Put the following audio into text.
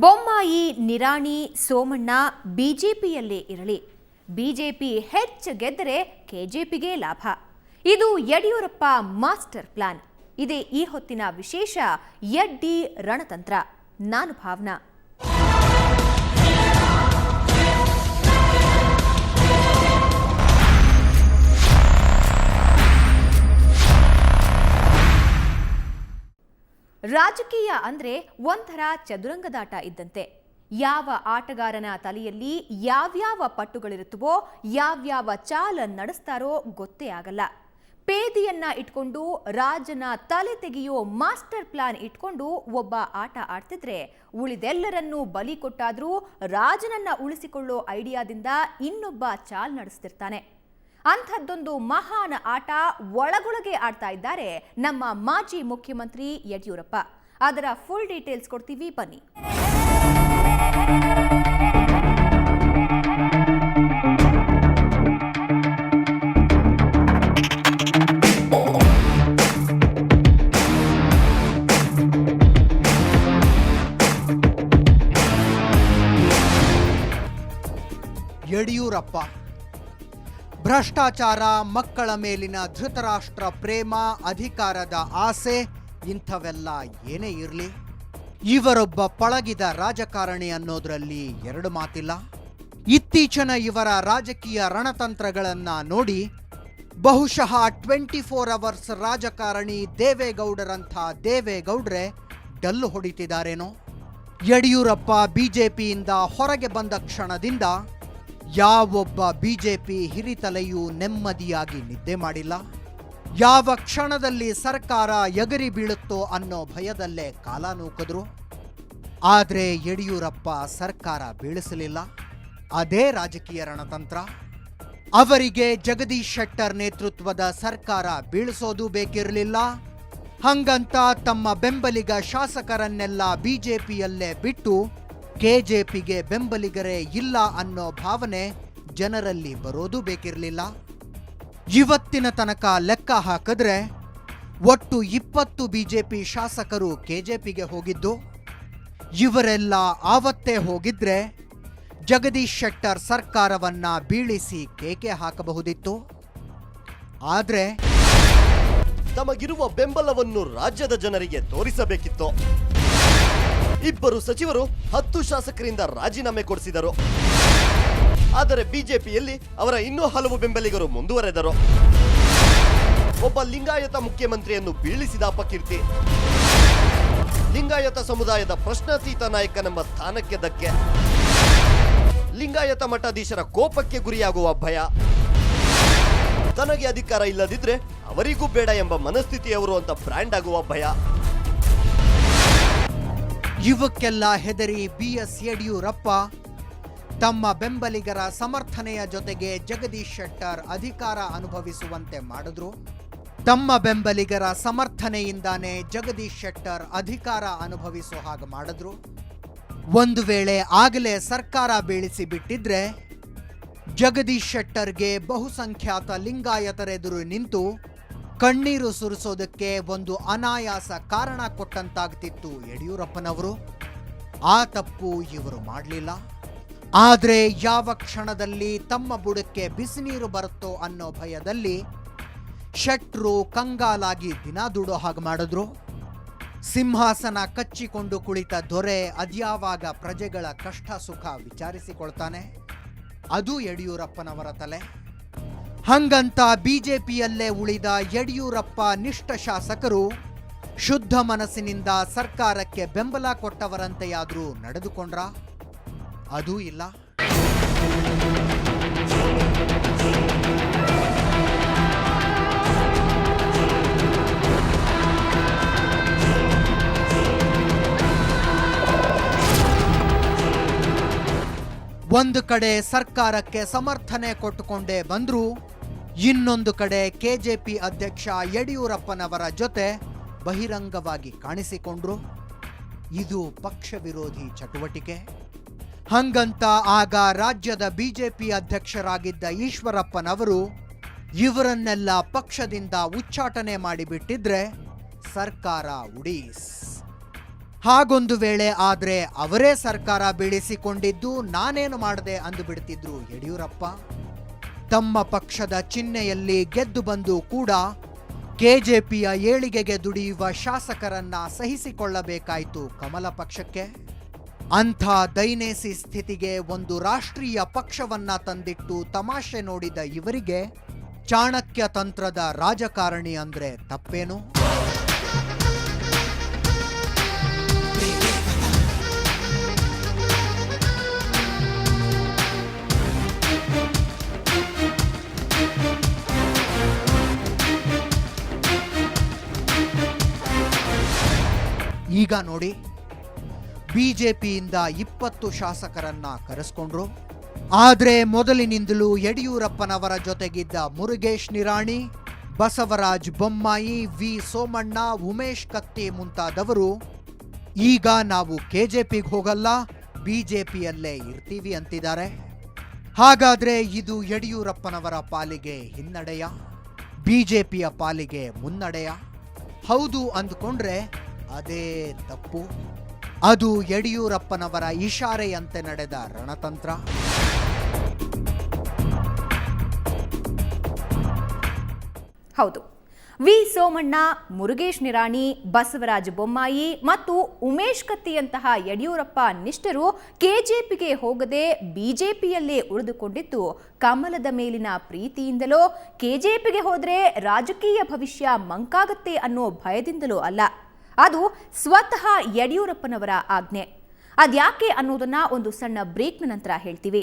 ಬೊಮ್ಮಾಯಿ, ನಿರಾಣಿ, ಸೋಮಣ್ಣ ಬಿಜೆಪಿಯಲ್ಲೇ ಇರಲಿ, ಬಿಜೆಪಿ ಹೆಚ್ಚು ಗೆದ್ದರೆ ಕೆಜೆಪಿಗೆ ಲಾಭ. ಇದು ಯಡಿಯೂರಪ್ಪ ಮಾಸ್ಟರ್ ಪ್ಲಾನ್. ಇದೇ ಈ ಹೊತ್ತಿನ ವಿಶೇಷ ಯಡ್ಡಿ ರಣತಂತ್ರ. ನಾನು ಭಾವನಾ. ರಾಜಕೀಯ ಅಂದ್ರೆ ಒಂಥರ ಚದುರಂಗದಾಟ ಇದ್ದಂತೆ. ಯಾವ ಆಟಗಾರನ ತಲೆಯಲ್ಲಿ ಯಾವ್ಯಾವ ಪಟ್ಟುಗಳಿರುತ್ತವೋ, ಯಾವ್ಯಾವ ಚಾಲ ನಡೆಸ್ತಾರೋ ಗೊತ್ತೇ ಆಗಲ್ಲ. ಪೇದಿಯನ್ನ ಇಟ್ಕೊಂಡು ರಾಜನ ತಲೆ ತೆಗೆಯೋ ಮಾಸ್ಟರ್ ಪ್ಲಾನ್ ಇಟ್ಕೊಂಡು ಒಬ್ಬ ಆಟ ಆಡ್ತಿದ್ರೆ, ಉಳಿದೆಲ್ಲರನ್ನೂ ಬಲಿ ಕೊಟ್ಟಾದ್ರೂ ರಾಜನನ್ನ ಉಳಿಸಿಕೊಳ್ಳೋ ಐಡಿಯಾದಿಂದ ಇನ್ನೊಬ್ಬ ಚಾಲ್ ನಡೆಸ್ತಿರ್ತಾನೆ. ಅಂಥದ್ದೊಂದು ಮಹಾನ್ ಆಟ ಒಳಗೊಳಗೆ ಆಡ್ತಾ ಇದ್ದಾರೆ ನಮ್ಮ ಮಾಜಿ ಮುಖ್ಯಮಂತ್ರಿ ಯಡಿಯೂರಪ್ಪ. ಅದರ ಫುಲ್ ಡೀಟೇಲ್ಸ್ ಕೊಡ್ತೀವಿ, ಬನ್ನಿ. ಯಡಿಯೂರಪ್ಪ ಭ್ರಷ್ಟಾಚಾರ, ಮಕ್ಕಳ ಮೇಲಿನ ಧೃತರಾಷ್ಟ್ರ ಪ್ರೇಮ, ಅಧಿಕಾರದ ಆಸೆ, ಇಂಥವೆಲ್ಲ ಏನೇ ಇರಲಿ, ಇವರೊಬ್ಬ ಪಳಗಿದ ರಾಜಕಾರಣಿ ಅನ್ನೋದ್ರಲ್ಲಿ ಎರಡು ಮಾತಿಲ್ಲ. ಇತ್ತೀಚಿನ ಇವರ ರಾಜಕೀಯ ರಣತಂತ್ರಗಳನ್ನ ನೋಡಿ ಬಹುಶಃ 24 ಅವರ್ಸ್ ರಾಜಕಾರಣಿ ದೇವೇಗೌಡರಂಥ ದೇವೇಗೌಡ್ರೆ ಡಲ್ಲು ಹೊಡಿತಿದ್ದಾರೇನೋ. ಯಡಿಯೂರಪ್ಪ ಬಿಜೆಪಿಯಿಂದ ಹೊರಗೆ ಬಂದ ಕ್ಷಣದಿಂದ ಯಾವೊಬ್ಬ ಬಿಜೆಪಿ ಹಿರಿತಲೆಯೂ ನೆಮ್ಮದಿಯಾಗಿ ನಿದ್ದೆ ಮಾಡಿಲ್ಲ. ಯಾವ ಕ್ಷಣದಲ್ಲಿ ಸರ್ಕಾರ ಎಗರಿ ಬೀಳುತ್ತೋ ಅನ್ನೋ ಭಯದಲ್ಲೇ ಕಾಲ ನೂಕಿದ್ರು. ಆದರೆ ಯಡಿಯೂರಪ್ಪ ಸರ್ಕಾರ ಬೀಳಿಸಲಿಲ್ಲ. ಅದೇ ರಾಜಕೀಯ ರಣತಂತ್ರ. ಅವರಿಗೆ ಜಗದೀಶ್ ಶೆಟ್ಟರ್ ನೇತೃತ್ವದ ಸರ್ಕಾರ ಬೀಳಿಸೋದು ಬೇಕಿರಲಿಲ್ಲ. ಹಂಗಂತ ತಮ್ಮ ಬೆಂಬಲಿಗ ಶಾಸಕರನ್ನೆಲ್ಲ ಬಿಜೆಪಿಯಲ್ಲೇ ಬಿಟ್ಟು ಕೆಜೆಪಿಗೆ ಬೆಂಬಲಿಗರೇ ಇಲ್ಲ ಅನ್ನೋ ಭಾವನೆ ಜನರಲ್ಲಿ ಬರೋದು ಬೇಕಿರಲಿಲ್ಲ. ಇವತ್ತಿನ ತನಕ ಲೆಕ್ಕ ಹಾಕಿದ್ರೆ ಒಟ್ಟು 20 ಬಿಜೆಪಿ ಶಾಸಕರು ಕೆಜೆಪಿಗೆ ಹೋಗಿದ್ದು. ಇವರೆಲ್ಲ ಆವತ್ತೇ ಹೋಗಿದ್ರೆ ಜಗದೀಶ್ ಶೆಟ್ಟರ್ ಸರ್ಕಾರವನ್ನ ಬೀಳಿಸಿ ಕೇಕೆ ಹಾಕಬಹುದಿತ್ತು. ಆದ್ರೆ ತಮಗಿರುವ ಬೆಂಬಲವನ್ನು ರಾಜ್ಯದ ಜನರಿಗೆ ತೋರಿಸಬೇಕಿತ್ತು. ಇಬ್ಬರು ಸಚಿವರು 10 ಶಾಸಕರಿಂದ ರಾಜೀನಾಮೆ ಕೊಡಿಸಿದರು. ಆದರೆ ಬಿಜೆಪಿಯಲ್ಲಿ ಅವರ ಇನ್ನೂ ಹಲವು ಬೆಂಬಲಿಗರು ಮುಂದುವರೆದರು. ಒಬ್ಬ ಲಿಂಗಾಯತ ಮುಖ್ಯಮಂತ್ರಿಯನ್ನು ಬೀಳಿಸಿದ ಅಪಕೀರ್ತಿ, ಲಿಂಗಾಯತ ಸಮುದಾಯದ ಪ್ರಶ್ನಾತೀತ ನಾಯಕನೆಂಬ ಸ್ಥಾನಕ್ಕೆ ಧಕ್ಕೆ, ಲಿಂಗಾಯತ ಮಠಾಧೀಶರ ಕೋಪಕ್ಕೆ ಗುರಿಯಾಗುವ ಭಯ, ತನಗೆ ಅಧಿಕಾರ ಇಲ್ಲದಿದ್ರೆ ಅವರಿಗೂ ಬೇಡ ಎಂಬ ಮನಸ್ಥಿತಿಯವರು ಅಂತ ಬ್ರ್ಯಾಂಡ್ ಆಗುವ ಭಯ. ಇವಕ್ಕೆಲ್ಲ ಹೆದರಿ BS ಯಡಿಯೂರಪ್ಪ ತಮ್ಮ ಬೆಂಬಲಿಗರ ಸಮರ್ಥನೆಯ ಜೊತೆಗೆ ಜಗದೀಶ್ ಶೆಟ್ಟರ್ ಅಧಿಕಾರ ಅನುಭವಿಸುವಂತೆ ಮಾಡಿದ್ರು. ತಮ್ಮ ಬೆಂಬಲಿಗರ ಸಮರ್ಥನೆಯಿಂದಾನೇ ಜಗದೀಶ್ ಶೆಟ್ಟರ್ ಅಧಿಕಾರ ಅನುಭವಿಸೋ ಹಾಗೆ ಮಾಡಿದ್ರು. ಒಂದು ವೇಳೆ ಆಗಲೇ ಸರ್ಕಾರ ಬೀಳಿಸಿ ಬಿಟ್ಟಿದ್ರೆ ಜಗದೀಶ್ ಶೆಟ್ಟರ್ಗೆ ಬಹುಸಂಖ್ಯಾತ ಲಿಂಗಾಯತರೆದುರು ನಿಂತು ಕಣ್ಣೀರು ಸುರಿಸೋದಕ್ಕೆ ಒಂದು ಅನಾಯಾಸ ಕಾರಣ ಕೊಟ್ಟಂತಾಗ್ತಿತ್ತು ಯಡಿಯೂರಪ್ಪನವರು. ಆ ತಪ್ಪು ಇವರು ಮಾಡಲಿಲ್ಲ. ಆದರೆ ಯಾವ ಕ್ಷಣದಲ್ಲಿ ತಮ್ಮ ಬುಡಕ್ಕೆ ಬಿಸಿನೀರು ಬರುತ್ತೋ ಅನ್ನೋ ಭಯದಲ್ಲಿ ಶೆಟ್ರು ಕಂಗಾಲಾಗಿ ದಿನ ದುಡೋ ಹಾಗೆ ಮಾಡಿದ್ರು. ಸಿಂಹಾಸನ ಕಚ್ಚಿಕೊಂಡು ಕುಳಿತ ದೊರೆ ಅದ್ಯಾವಾಗ ಪ್ರಜೆಗಳ ಕಷ್ಟ ಸುಖ ವಿಚಾರಿಸಿಕೊಳ್ತಾನೆ? ಅದು ಯಡಿಯೂರಪ್ಪನವರ ತಲೆ. ಹಂಗಂತ ಬಿಜೆಪಿಯಲ್ಲೇ ಉಳಿದ ಯಡಿಯೂರಪ್ಪ ನಿಷ್ಠ ಶಾಸಕರು ಶುದ್ಧ ಮನಸ್ಸಿನಿಂದ ಸರ್ಕಾರಕ್ಕೆ ಬೆಂಬಲ ಕೊಟ್ಟವರಂತೆಯಾದರೂ ನಡೆದುಕೊಂಡ್ರ? ಅದೂ ಇಲ್ಲ. ಒಂದು ಕಡೆ ಸರ್ಕಾರಕ್ಕೆ ಸಮರ್ಥನೆ ಕೊಟ್ಟುಕೊಂಡೇ ಬಂದ್ರು, ಇನ್ನೊಂದು ಕಡೆ ಕೆಜೆಪಿ ಅಧ್ಯಕ್ಷ ಯಡಿಯೂರಪ್ಪನವರ ಜೊತೆ ಬಹಿರಂಗವಾಗಿ ಕಾಣಿಸಿಕೊಂಡ್ರು. ಇದು ಪಕ್ಷ ವಿರೋಧಿ ಚಟುವಟಿಕೆ. ಹಂಗಂತ ಆಗ ರಾಜ್ಯದ ಬಿಜೆಪಿ ಅಧ್ಯಕ್ಷರಾಗಿದ್ದ ಈಶ್ವರಪ್ಪನವರು ಇವರನ್ನೆಲ್ಲ ಪಕ್ಷದಿಂದ ಉಚ್ಚಾಟನೆ ಮಾಡಿಬಿಟ್ಟಿದ್ರೆ ಸರ್ಕಾರ ಉಡೀಸ್. ಹಾಗೊಂದು ವೇಳೆ ಆದ್ರೆ ಅವರೇ ಸರ್ಕಾರ ಬೀಳಿಸಿಕೊಂಡಿದ್ದು ನಾನೇನು ಮಾಡದೆ ಅಂದುಬಿಡ್ತಿದ್ರು ಯಡಿಯೂರಪ್ಪ. ತಮ್ಮ ಪಕ್ಷದ ಚಿಹ್ನೆಯಲ್ಲಿ ಗೆದ್ದು ಬಂದು ಕೂಡ ಕೆಜೆಪಿಯ ಏಳಿಗೆಗೆ ದುಡಿಯುವ ಶಾಸಕರನ್ನ ಸಹಿಸಿಕೊಳ್ಳಬೇಕಾಯಿತು ಕಮಲ ಪಕ್ಷಕ್ಕೆ. ಅಂಥ ದೈನೇಸಿ ಸ್ಥಿತಿಗೆ ಒಂದು ರಾಷ್ಟ್ರೀಯ ಪಕ್ಷವನ್ನ ತಂದಿಟ್ಟು ತಮಾಷೆ ನೋಡಿದ ಇವರಿಗೆ ಚಾಣಕ್ಯ ತಂತ್ರದ ರಾಜಕಾರಣಿ ಅಂದ್ರೆ ತಪ್ಪೇನು? ಈಗ ನೋಡಿ, ಬಿಜೆಪಿಯಿಂದ 20 ಶಾಸಕರನ್ನ ಕರೆಸ್ಕೊಂಡ್ರು. ಆದ್ರೆ ಮೊದಲಿನಿಂದಲೂ ಯಡಿಯೂರಪ್ಪನವರ ಜೊತೆಗಿದ್ದ ಮುರುಗೇಶ್ ನಿರಾಣಿ, ಬಸವರಾಜ ಬೊಮ್ಮಾಯಿ, ವಿ ಸೋಮಣ್ಣ, ಉಮೇಶ್ ಕತ್ತಿ ಮುಂತಾದವರು ಈಗ ನಾವು ಕೆಜೆಪಿಗೆ ಹೋಗಲ್ಲ, ಬಿಜೆಪಿಯಲ್ಲೇ ಇರ್ತೀವಿ ಅಂತಿದ್ದಾರೆ. ಹಾಗಾದ್ರೆ ಇದು ಯಡಿಯೂರಪ್ಪನವರ ಪಾಲಿಗೆ ಹಿನ್ನಡೆಯ, ಬಿಜೆಪಿಯ ಪಾಲಿಗೆ ಮುನ್ನಡೆಯ? ಹೌದು ಅಂದ್ಕೊಂಡ್ರೆ ಅದೇ ತಪ್ಪು. ಅದು ಯಡಿಯೂರಪ್ಪನವರ ಇಶಾರೆಯಂತೆ ನಡೆದ ರಣತಂತ್ರ. ಹೌದು, ವಿ ಸೋಮಣ್ಣ, ಮುರುಗೇಶ್ ನಿರಾಣಿ, ಬಸವರಾಜ ಬೊಮ್ಮಾಯಿ ಮತ್ತು ಉಮೇಶ್ ಕತ್ತಿಯಂತಹ ಯಡಿಯೂರಪ್ಪ ನಿಷ್ಠರು ಕೆಜೆಪಿಗೆ ಹೋಗದೆ ಬಿಜೆಪಿಯಲ್ಲೇ ಉಳಿದುಕೊಂಡಿದ್ದು ಕಮಲದ ಮೇಲಿನ ಪ್ರೀತಿಯಿಂದಲೋ, ಕೆಜೆಪಿಗೆ ಹೋದರೆ ರಾಜಕೀಯ ಭವಿಷ್ಯ ಮಂಕಾಗತ್ತೆ ಅನ್ನೋ ಭಯದಿಂದಲೋ ಅಲ್ಲ. ಅದು ಸ್ವತಃ ಯಡಿಯೂರಪ್ಪನವರ ಆಜ್ಞೆ. ಅದ್ಯಾಕೆ ಅನ್ನೋದನ್ನ ಒಂದು ಸಣ್ಣ ಬ್ರೇಕ್ನ ನಂತರ ಹೇಳ್ತೀವಿ.